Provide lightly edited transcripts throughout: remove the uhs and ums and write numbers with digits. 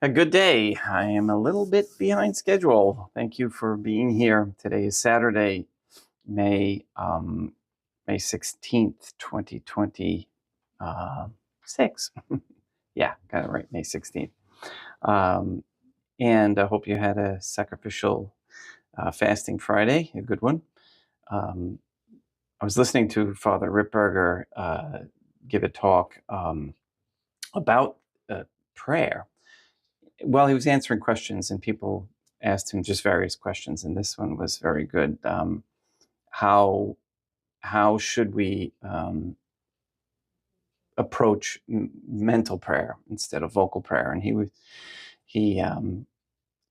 A good day. I am a little bit behind schedule. Thank you for being here. Today is Saturday, May 16th, 2026. Yeah, got it right, May 16th. And I hope you had a sacrificial fasting Friday, a good one. I was listening to Father Ripperger give a talk about prayer. Well, he was answering questions, and people asked him just various questions, and this one was very good. How should we approach mental prayer instead of vocal prayer? And he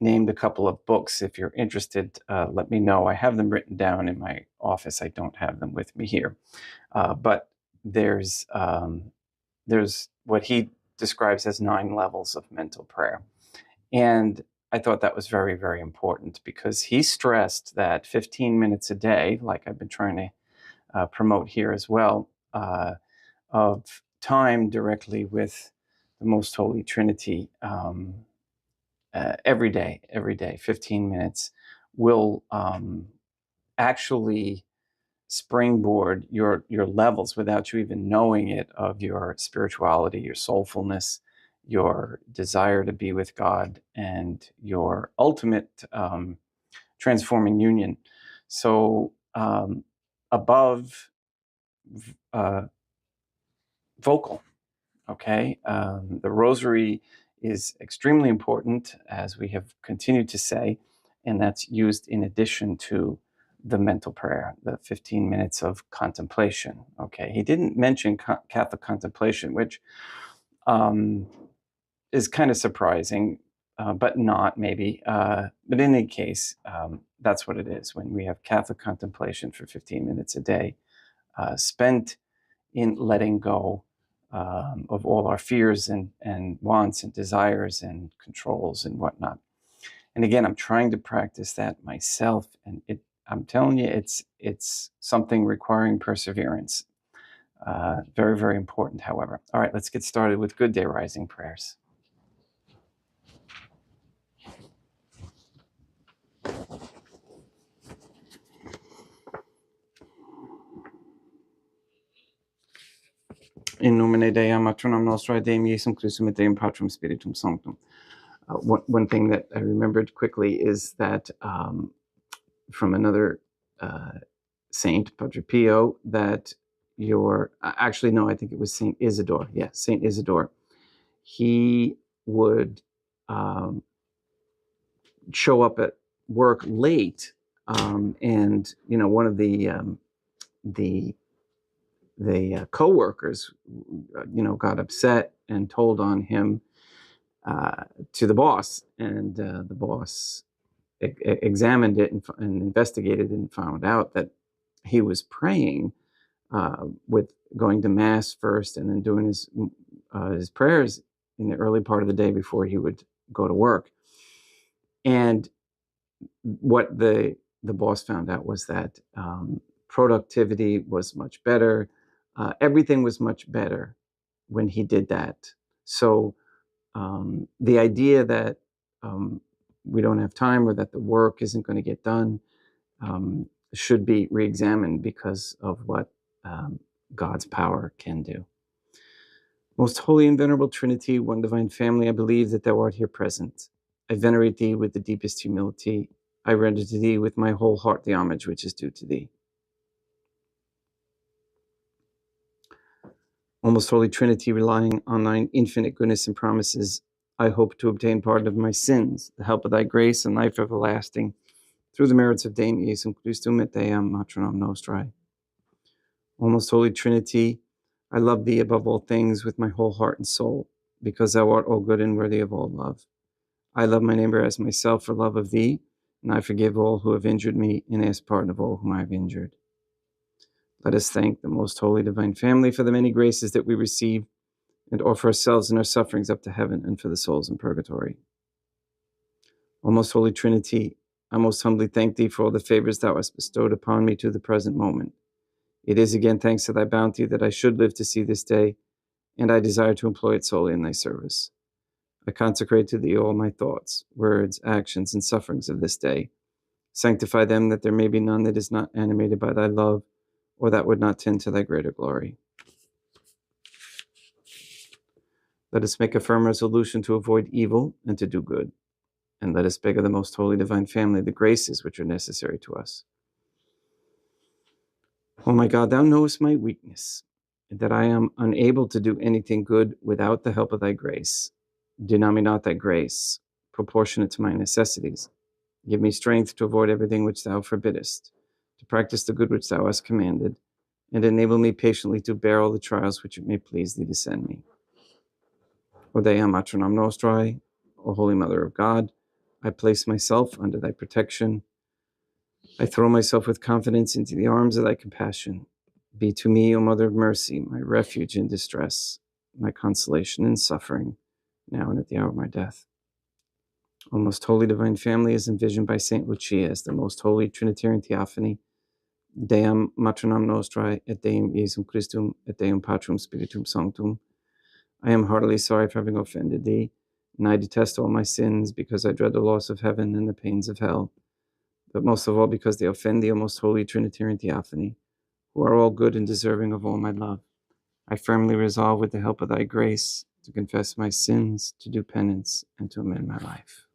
named a couple of books. If you're interested, let me know. I have them written down in my office. I don't have them with me here, but there's what he describes as 9 levels of mental prayer. And I thought that was very, very important because he stressed that 15 minutes a day, like I've been trying to promote here as well, of time directly with the Most Holy Trinity every day, 15 minutes, will actually springboard your levels without you even knowing it of your spirituality, your soulfulness, your desire to be with God, and your ultimate transforming union. So above vocal, okay? The rosary is extremely important, as we have continued to say, and that's used in addition to the mental prayer, the 15 minutes of contemplation. Okay, he didn't mention Catholic contemplation, which is kind of surprising, but not maybe. But in any case, that's what it is. When we have Catholic contemplation for 15 minutes a day, spent in letting go of all our fears and wants and desires and controls and whatnot. And again, I'm trying to practice that myself, and I'm telling you, it's something requiring perseverance. Very, very important, however. All right, let's get started with Good Day Rising prayers. In nomine Dei, matronum nostrae, Deum Iesum Christum et Deum Patrum Spiritum Sanctum. One thing that I remembered quickly is that from another saint, Padre Pio, that actually, no, I think it was Saint Isidore. Yeah, Saint Isidore. He would show up at work late, and one of the co-workers, got upset and told on him to the boss, and the boss examined it and investigated and found out that he was praying with going to mass first and then doing his prayers in the early part of the day before he would go to work. And what the boss found out was that productivity was much better. Everything was much better when he did that. So the idea that we don't have time or that the work isn't going to get done should be re-examined because of what God's power can do. Most holy and venerable Trinity, one divine family, I believe that thou art here present. I venerate thee with the deepest humility. I render to thee with my whole heart the homage which is due to thee. O most holy Trinity, relying on thine infinite goodness and promises, I hope to obtain pardon of my sins, the help of thy grace and life everlasting, through the merits of Deum Iesum Christum et Deum Matronum Nostrae. O most holy Trinity, I love thee above all things with my whole heart and soul, because thou art all good and worthy of all love. I love my neighbor as myself for love of thee, and I forgive all who have injured me and ask pardon of all whom I have injured. Let us thank the most holy divine family for the many graces that we receive, and offer ourselves and our sufferings up to heaven and for the souls in purgatory. O most holy Trinity, I most humbly thank thee for all the favors thou hast bestowed upon me to the present moment. It is again thanks to thy bounty that I should live to see this day, and I desire to employ it solely in thy service. I consecrate to thee all my thoughts, words, actions, and sufferings of this day. Sanctify them, that there may be none that is not animated by thy love, or that would not tend to thy greater glory. Let us make a firm resolution to avoid evil and to do good, and let us beg of the most holy divine family the graces which are necessary to us. O my God, thou knowest my weakness, and that I am unable to do anything good without the help of thy grace. Deny me not thy grace, proportionate to my necessities. Give me strength to avoid everything which thou forbiddest, to practice the good which thou hast commanded, and enable me patiently to bear all the trials which it may please thee to send me. O Dea Matronam Nostrae, O Holy Mother of God, I place myself under thy protection. I throw myself with confidence into the arms of thy compassion. Be to me, O Mother of Mercy, my refuge in distress, my consolation in suffering, now and at the hour of my death. O most holy divine family, as envisioned by Saint Lucia as the most holy Trinitarian Theophany, Deum Matronam Nostrae, et Deum Iesum Christum, et Deum Patrum Spiritum Sanctum, I am heartily sorry for having offended thee, and I detest all my sins, because I dread the loss of heaven and the pains of hell, but most of all because they offend thee, O most holy Trinitarian Theophany, who are all good and deserving of all my love. I firmly resolve, with the help of thy grace, to confess my sins, to do penance, and to amend my life.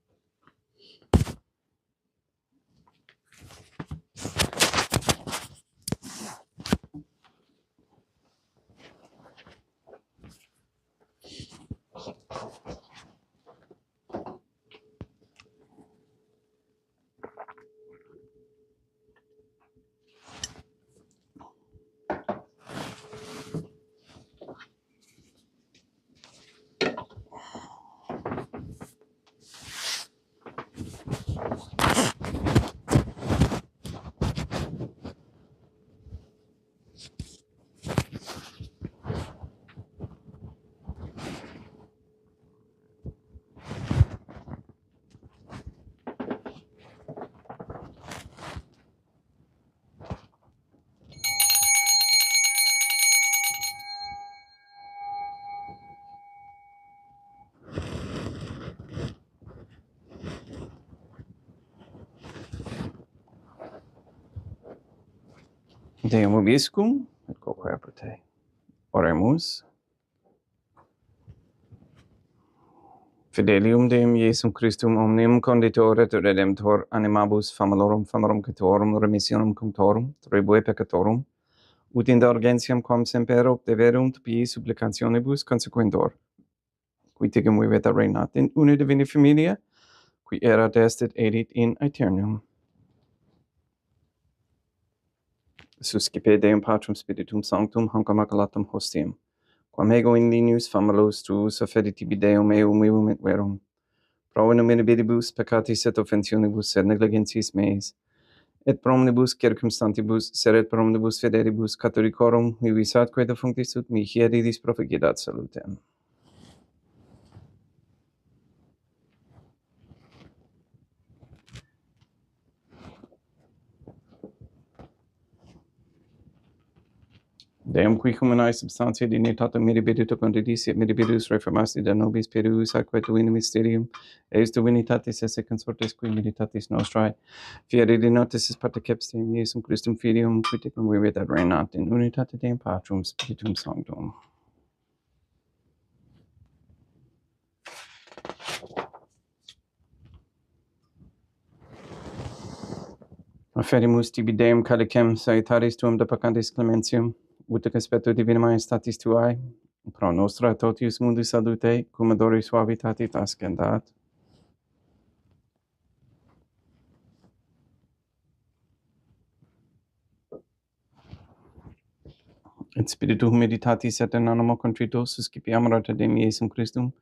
Deum vobiscum, et quoque apud te. Oremus. Fidelium Deum Iesum Christum omnium conditor et redemptor animabus famalorum catorum remissionem cunctorum tribue peccatorum ut indulgentiam quam semper obdeverunt pii supplicationibus consequentor, qui tigam viveta reinat in una divina familia, qui erat est et edit in aeternum. Suscipe Deum Patrum Spiritum Sanctum hanc immaculatum hostium, quam ego in linius famalos tuus offedi tibi Deum eum vivum et verum, pro innominibus peccatis et offensionibus et negligentis meis, et pro omnibus circumstantibus, sed pro omnibus fidelibus catholicorum, vivis atque defunctis ut mihi edidis proficiat salutem. Deum qui humanae substantia dignitatem mirabilita condidis, et mirabilis reformasti da nobis perius atque tuine mysterium, eis divinitatis esse consortes qui militatis nostrae, fieri de notis partecepts Deum Iesum Christum Filium, qui tecum vivit et reinat in unitate Deum Patrum Spiritum Sanctum. Offerimus tibi Deum calicem salutaris tuum de peccantis clementium, ut expecto divina majestatis tuae, pro nostra totius mundi salute, cum adoris suavitatis ascendat. Et spiritu humilitatis et in animo contrito suscipiam rata Deum Iesum Christum,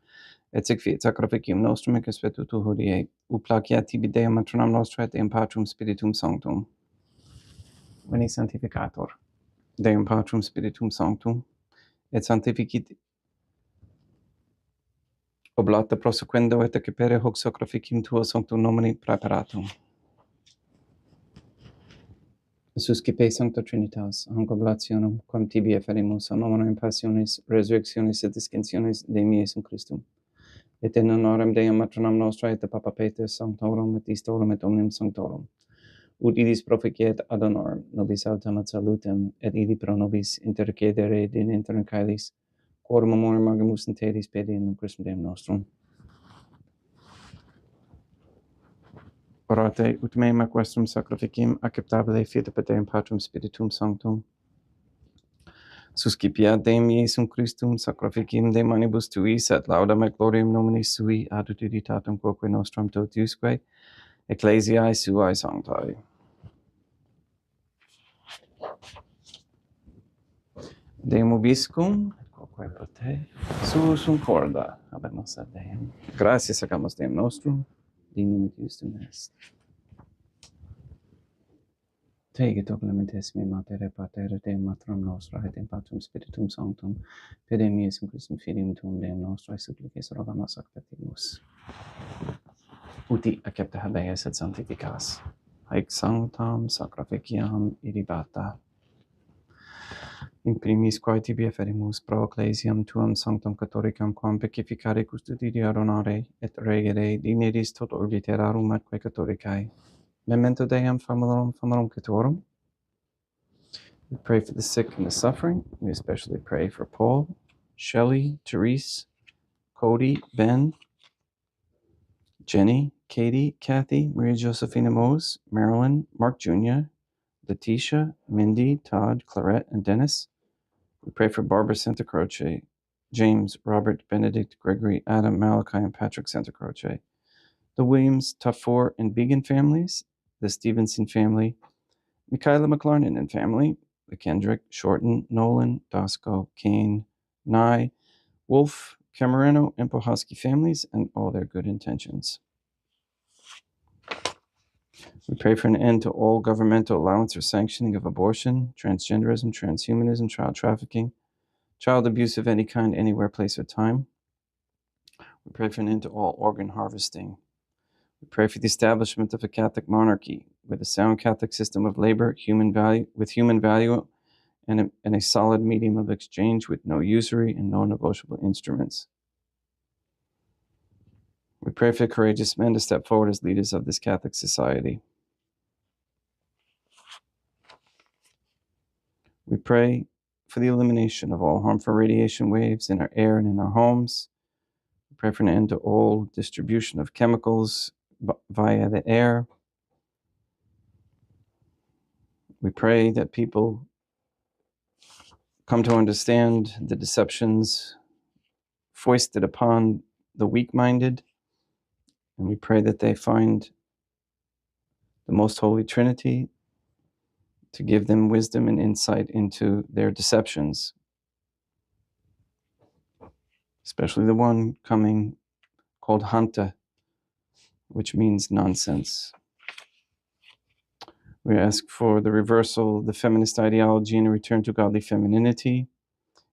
et sequiet sacrificium nostrum et expecto tu hodie, ut placiat tibi Deum matronam nostra et Deum Patrum Spiritum Sanctum. Veni sanctificator. Deum Patrum Spiritum Sanctum, et sanctificit oblata prosequendo et accepere hoc sacrificium tuo sanctum nomini preparatum. Suscipe Sancta Trinitas, hanc oblationem, quam tibi efferimus, a momento in passionis, resurrectionis et discensionis Deum Iesum Christum, et in honorem Deum matronam nostra et Papa Petrus sanctorum et istorum et omnium sanctorum. Ut idis proficiet ad honorem nobis autem ad salutem et idi pro nobis intercedere in intern caelis quorum amorem agimus in tedis pede in Christum Deum nostrum. Orate ut meum ac vestrum sacrificim acceptabile fiat Patrem Patrum Spiritum Sanctum. Suscipiat Deum Iesum Christum sacrificim de manibus tuis et laudam et gloriam nomini sui ad utilitatem quoque nostrum totiusque ecclesiae suae sanctae. Deum ubiscum, quoque pote, suusum corda, habemus ad Deum. Gratias agamus Deum nostrum, dignum et justum est. Teget o clementissime Mater Pater Deum Matrum Nostra et in Patrum Spiritum Sanctum, pedem Iesum Christum Filium Tuum Deum Nostrae supplices rogamus ac petimus. Uti accepta habeas et sanctificas. Haec sanctam sacrificiam irribata. In primis quae tibi efferimus pro ecclesiam tuam sanctam catholicam quam pacificare custodire honore et regere dignitas tot orbi terrarum atque catholicae. Memento Deum famorum Catorum. We pray for the sick and the suffering. We especially pray for Paul, Shelley, Therese, Cody, Ben, Jenny, Katie, Kathy, Maria Josephina Mose, Marilyn, Mark Jr., Letitia, Mindy, Todd, Clarette, and Dennis. We pray for Barbara Santa Croce, James, Robert, Benedict, Gregory, Adam, Malachi, and Patrick Santa Croce, the Williams, Tafur, and Began families, the Stevenson family, Michaela McLarnon and family, the Kendrick, Shorten, Nolan, Dosco, Kane, Nye, Wolf, Camareno, and Pohosky families, and all their good intentions. We pray for an end to all governmental allowance or sanctioning of abortion, transgenderism, transhumanism, child trafficking, child abuse of any kind, anywhere, place, or time. We pray for an end to all organ harvesting. We pray for the establishment of a Catholic monarchy with a sound Catholic system of labor, human value, and a solid medium of exchange with no usury and no negotiable instruments. We pray for courageous men to step forward as leaders of this Catholic society. We pray for the elimination of all harmful radiation waves in our air and in our homes. We pray for an end to all distribution of chemicals via the air. We pray that people come to understand the deceptions foisted upon the weak-minded, and we pray that they find the Most Holy Trinity to give them wisdom and insight into their deceptions, especially the one coming called Hanta, which means nonsense. We ask for the reversal of the feminist ideology and a return to godly femininity.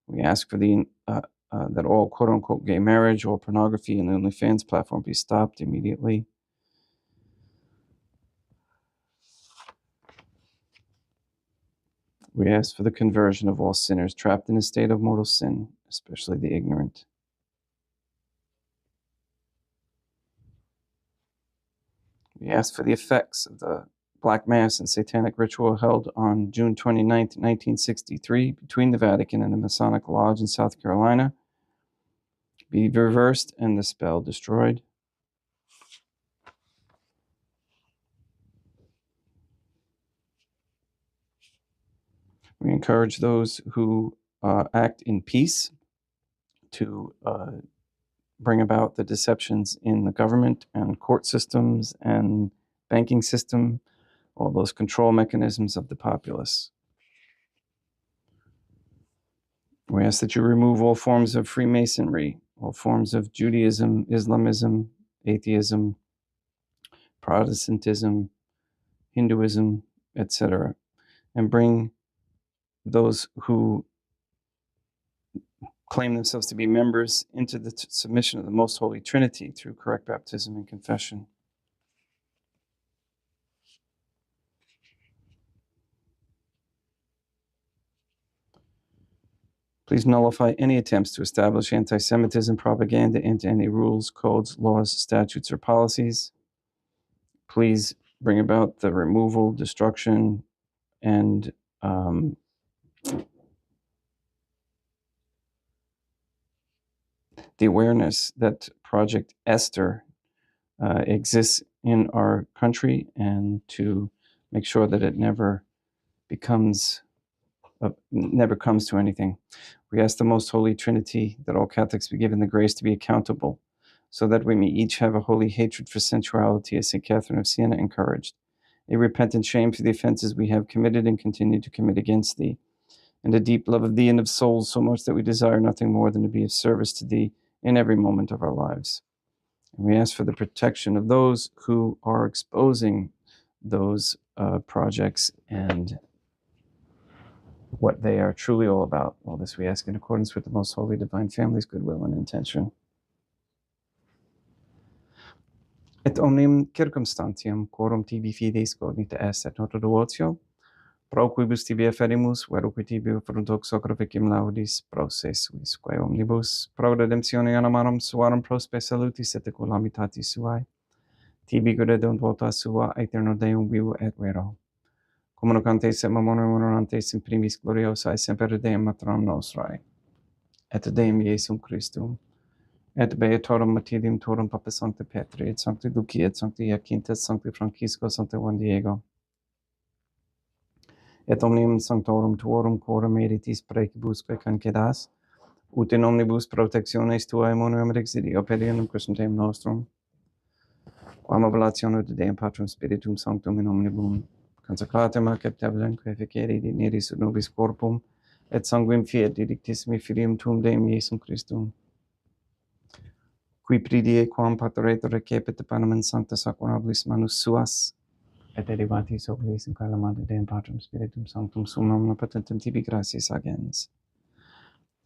We ask for that all quote-unquote gay marriage, all pornography, and the OnlyFans platform be stopped immediately. We ask for the conversion of all sinners trapped in a state of mortal sin, especially the ignorant. We ask for the effects of the Black Mass and Satanic ritual held on June 29, 1963, between the Vatican and the Masonic Lodge in South Carolina, be reversed and the spell destroyed. We encourage those who act in peace to bring about the deceptions in the government and court systems and banking system, all those control mechanisms of the populace. We ask that you remove all forms of Freemasonry, all forms of Judaism, Islamism, atheism, Protestantism, Hinduism, etc., and bring those who claim themselves to be members into the submission of the Most Holy Trinity through correct baptism and confession. Please nullify any attempts to establish anti-Semitism propaganda into any rules, codes, laws, statutes, or policies. Please bring about the removal, destruction, and the awareness that Project Esther exists in our country, and to make sure that it never comes to anything. We ask the Most Holy Trinity that all Catholics be given the grace to be accountable, so that we may each have a holy hatred for sensuality, as St. Catherine of Siena encouraged, a repentant shame for the offenses we have committed and continue to commit against thee, and a deep love of thee and of souls, so much that we desire nothing more than to be of service to thee in every moment of our lives. And we ask for the protection of those who are exposing those projects and what they are truly all about. All this we ask in accordance with the Most Holy Divine Family's goodwill and intention. Et omnium circumstantiam quorum tibi fides cognita est et nota duotio, pro quibus tibi afferimus, veruque tibi fructus sacrificium laudis, pro se suis, quae omnibus, pro redemptione animarum suarum prospe salutis et calamitatis suae, tibi credeunt vota sua aeterno Deum vivo et vero. Communicantes et memoriam honorantes in primis gloriosae semper Deum matronum nostrae, et Deum Iesum Christum, et beatorum Matildium torum Papa Sancti Petri, et Sancti Lucia, et Sancti Jacinta, et Sancti Francisco, Sancti Juan Diego, et omnium sanctorum tuorum quorum meritis precibusque concedas, ut in omnibus protectiones tuae monuam exidio pedium Christum Deum nostrum, quam oblatione de Deum Patrum Spiritum Sanctum in omnibus consecratum acceptabilem quae feceri digneris ut nobis corpum et sanguinem fiat didictissimi filium tuum Deum Iesum Christum, qui pridie quam pateretur recepit panem in sancta sacramentis manus suas, et derivatis obliis in calamate Deum Patrum Spiritum Sanctum sumam omnipotentem tibi gratias agens.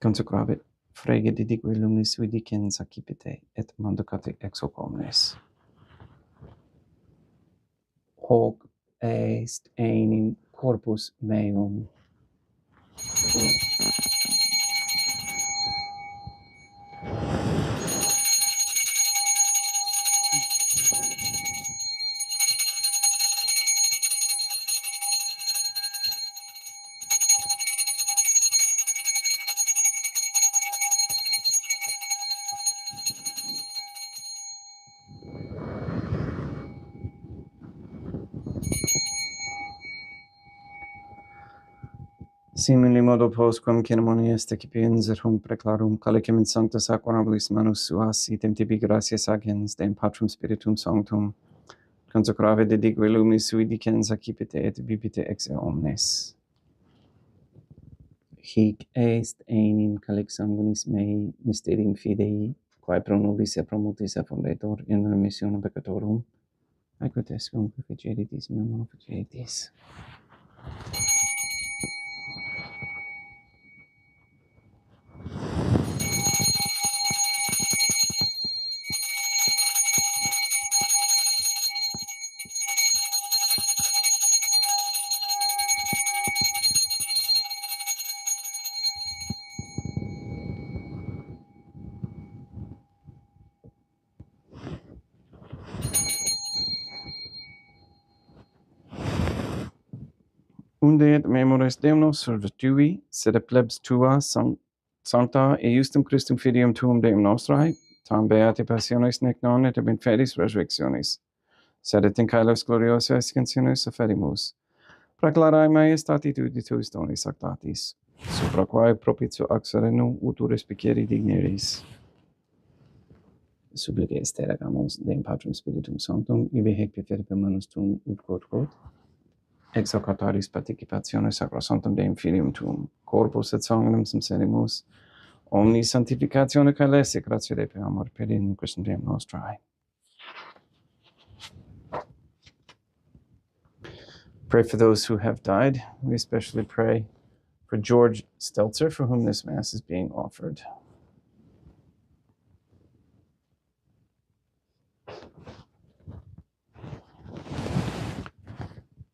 Consecravit frege didique luminis sui dicens accipite, et mandacate ex hoc omnes. Hoc est enim corpus meum. Simili modo postquam ceremonia est excipiens et hum preclarum calicem in sancta sacramentis manus suas item tibi gratias agens Deum Patrum Spiritum Sanctum, consecrave dedique luminis sui dicens accipite et bibite ex omnes. Hic est enim calic sanguinis mei mysterium fidei, quae pro nobis et pro multis effundetur in remissionem peccatorum, aequo est cum feceritis memo feceritis. Unde et memores Deum nos servitui, sed a plebs tua sancta e justum Christum filium tuum Deum nostrae, tam beati passiones nec non et ab infedis resurrectionis, sed et in caelos gloriosa ascensionis afferimus, proclarae maiestati tuis donis sactatis, supra quae propitio ac sereno utur respicere digneris. Supplice esteragamus Deum Patrum Spiritum Sanctum, ibi hec perfere per manus tuum ut quod, ex hoc autaris participationes sacrosanctum Deum Filium tuum, corpus et sanguinem sincerimus, omni sanctificatione caelese, gratia Dei per amor per in Christum Deum nostrae. Pray for those who have died. We especially pray for George Stelzer, for whom this Mass is being offered.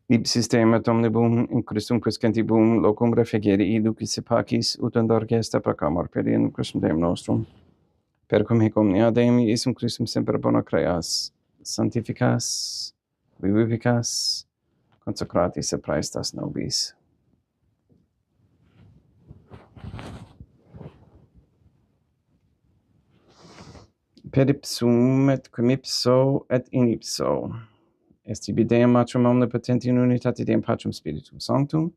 Ib systemet omnibum in Christum quiscentibum locum refegere iducis pacis ut andorgesta procamor per in Christum Deum nostrum. Per cum hic omnia Deum Iesum Christum semper bona creas, sanctificas, vivificas, consecratis et praestas nobis. Per ipsum et quim ipso et in ipso. Est ibi Deum Matrum omnipotenti in unitate Deum Patrum Spiritum Sanctum,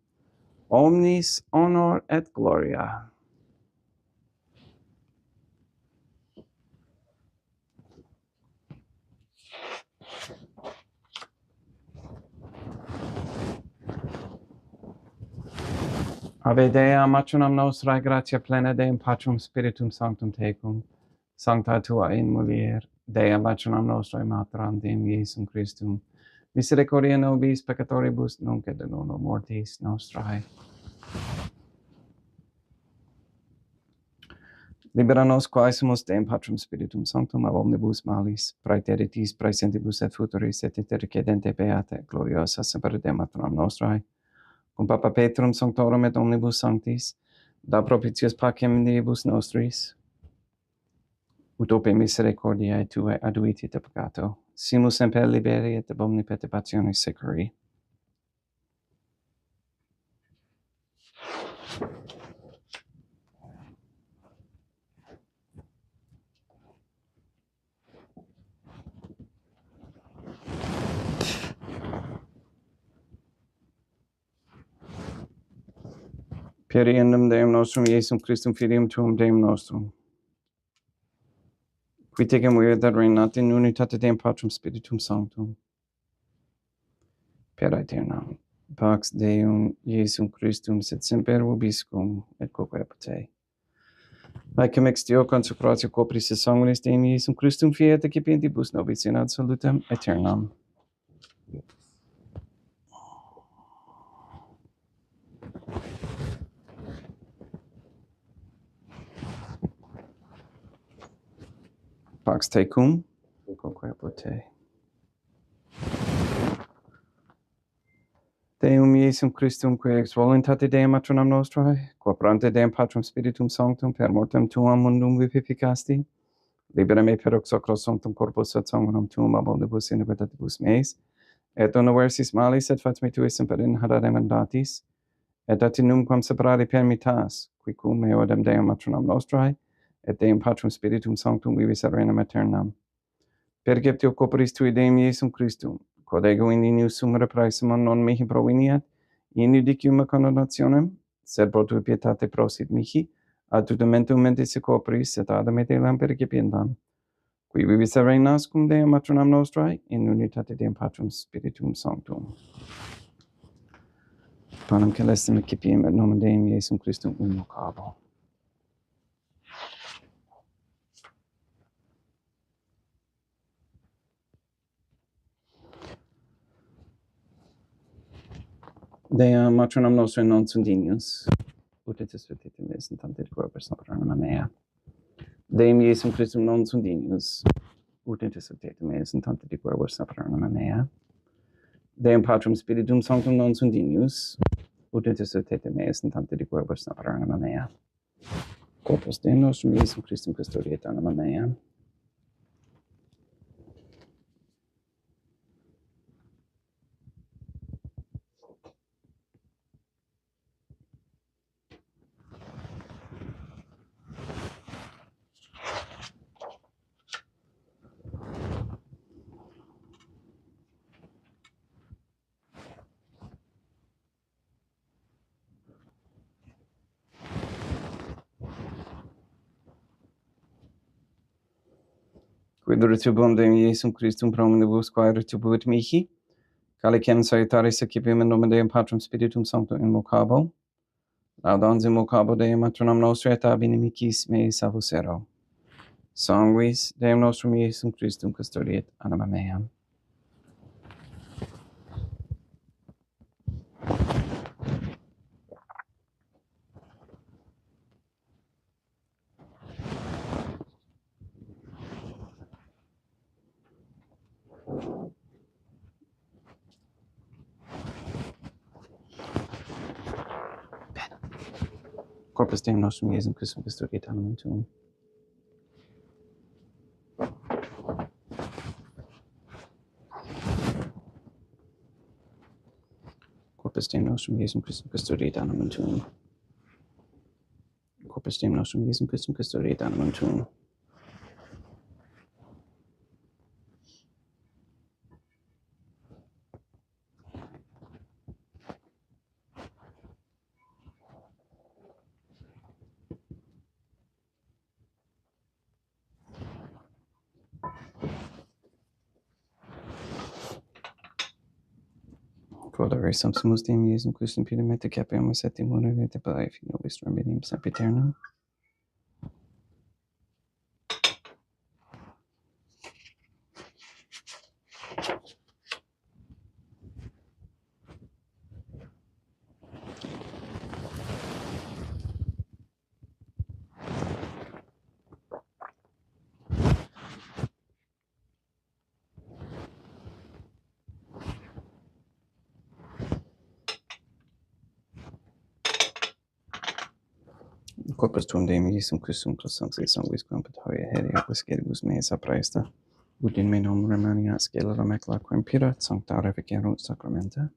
omnis honor et gloria. Ave Dea, matronam nostrae, gratia plena Deum Patrum Spiritum Sanctum tecum, sancta tua in mulier, Dea matronam nostrae, materam Deum Iesum Christum, misericordia nobis peccatoribus, nunc et in hora mortis nostrae. Libera nos quaesimus Deum Patrum Spiritum Sanctum ab omnibus malis, praeteritis, praesentibus et futuris, et intercedente beata, gloriosa semper Dea matronam nostrae, cum Papa Petrum Sanctorum et omnibus sanctis, da propitius pacem diebus nostris, ut ope misericordiae Tuae aduiti de peccato, simus semper liberi et ab omni perturbationis securi. Per eundem Deum nostrum Iesum Christum filium Tuum Deum nostrum, qui tecum vivit et regnat in unitate Deum Patrum Spiritum Sanctum, per aeternam. Pax Deum Iesum Christum sit semper vobiscum et quoque apud. Laecam ex Deo consecratio copris et sanguinis Deum Iesum Christum fiat excipientibus nobis in ad salutem aeternam. Pax tecum, quoque apud te. Deum Iesum Christum, qui ex voluntate Deum matronam nostrae, quoperante Deum Patrum Spiritum Sanctum, per mortem Tuam mundum vivificasti, libera me per hoc sacro sanctum corpus et sanguinum Tuum ab omnibus iniquitatibus meis, et universis malis et fat me Tui semper in hada remendatis, et atinum quam separare permittas, qui cum eodem Deum matronam nostrae, et Deum Patrum Spiritum Sanctum vivis et regnam aeternam. Perceptio corporis Tui Deum Iesum Christum, quod ego in inius sum repraesum non mihi proveniat, in judicium condenationem, sed pro Tui pietate prosit mihi, ad tutamentum mentis corporis et adam et elam percipiendam, qui vivis et regnas cum Deum matronam nostrae, in unitate Deum Patrum Spiritum Sanctum. Panem celestem excipiem et nomen Deum Iesum Christum invocabo. Dea matronam nostrae non sunt dignus, ut et sutitum es in tante corpus operarum mea. Deum Iesum Christum non sunt dignus, ut et sutitum es in tante corpus operarum mea. Deum Patrum Spiritum Sanctum non sunt dignus, ut et sutitum es in tante corpus operarum mea. Corpus Deum nostrum Iesum Christum custodiet anima mea. Quid retribuum Deum Iesum Christum pro omnibus quae retribuit mihi, calicem salutaris excipiem in nomen Deum Patrum Spiritum Sanctum invocabo, laudans invocabo Deum matronam nostrae et ab inimicis meis avusero. Sanguis Deum nostrum Iesum Christum custodiet anima meam. Corpus Deum nostrum Iesum Christum custodiet animum tuum. Corpus Deum nostrum Iesum Christum custodiet animum tuum. Corpus Deum nostrum Iesum Christum custodiet animum tuum. Quodere subsumus Deum Iesum Christum pidemete capiamus et immunere pae nobis remedium sempiternum. Corpus tuum Deum Iesum Christum plus sancti sanguis quam patoria heria quisquedibus meis apraesta, ut in me non remaniat scelera mecla quem pirat sancta reficerunt sacramenta.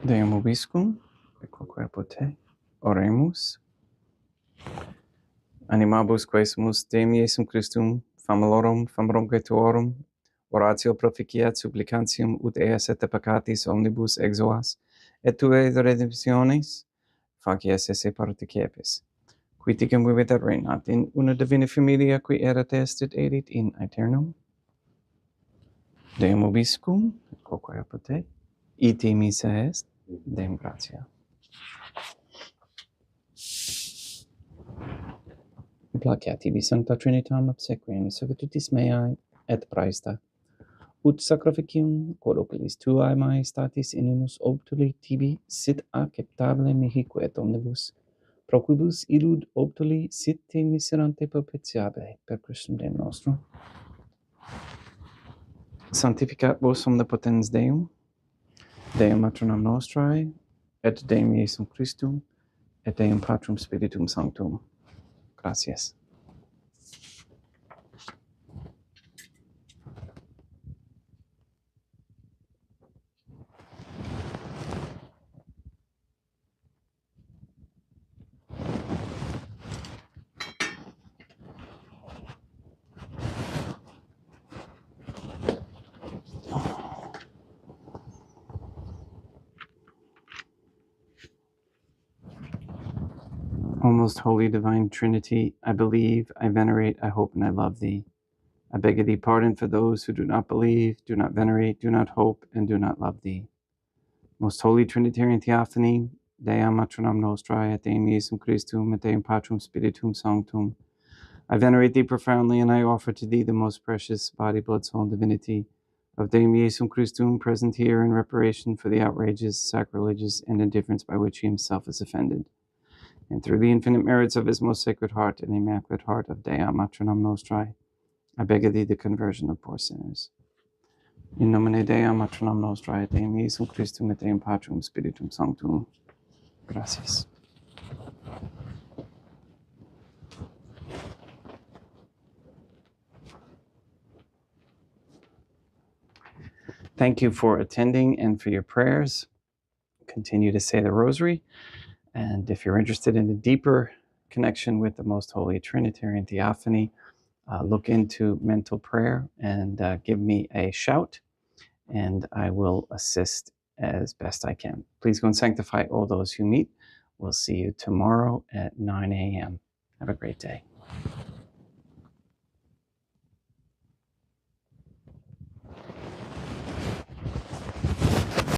Deum vobiscum, et quoque apud te, oremus. Animabus quae sumus Deum Iesum Christum, famulorum tuorum, oratio proficiat supplicantium ut eas et peccatis omnibus exoas, et tuae redemptionis, facies esse particepis. Qui ticum vivit et reinat in una divina familia qui erat est et erit in aeternum. Deum vobiscum, et quoque apud te, ite missa est, Deum gratia. Placeat tibi sancta Trinitam obsequium servitutis meae et praesta, ut sacrificium quod oculis tuae majestatis inimus obtuli tibi sit acceptable mihique et omnibus, pro quibus illud obtuli sit te miserante propitiabe per Christum Deum nostrum. Sanctificat vos omnipotens Deum, Deum matronam nostrae, et Deum Iesum Christum, et Deum Patrum Spiritum Sanctum. Gratias. O most holy divine Trinity, I believe, I venerate, I hope, and I love thee. I beg of thee pardon for those who do not believe, do not venerate, do not hope, and do not love thee. Most holy Trinitarian Theophany, Deam matronam nostrae, et Deum Iesum Christum, et Deum Patrum Spiritum Sanctum. I venerate thee profoundly, and I offer to thee the most precious body, blood, soul, and divinity of Deum Iesum Christum, present here in reparation for the outrages, sacrileges, and indifference by which he himself is offended. And through the infinite merits of his most sacred heart and immaculate heart of Deam matronam nostrae, I beg of thee the conversion of poor sinners. In nomine Deum matronam nostrae, et Deum Iesum Christum, et Deum Patrum Spiritum Sanctum. Gracias. Thank you for attending and for your prayers. Continue to say the rosary. And if you're interested in a deeper connection with the Most Holy Trinitarian Theophany, look into mental prayer and give me a shout, and I will assist as best I can. Please go and sanctify all those who meet. We'll see you tomorrow at 9 a.m. Have a great day.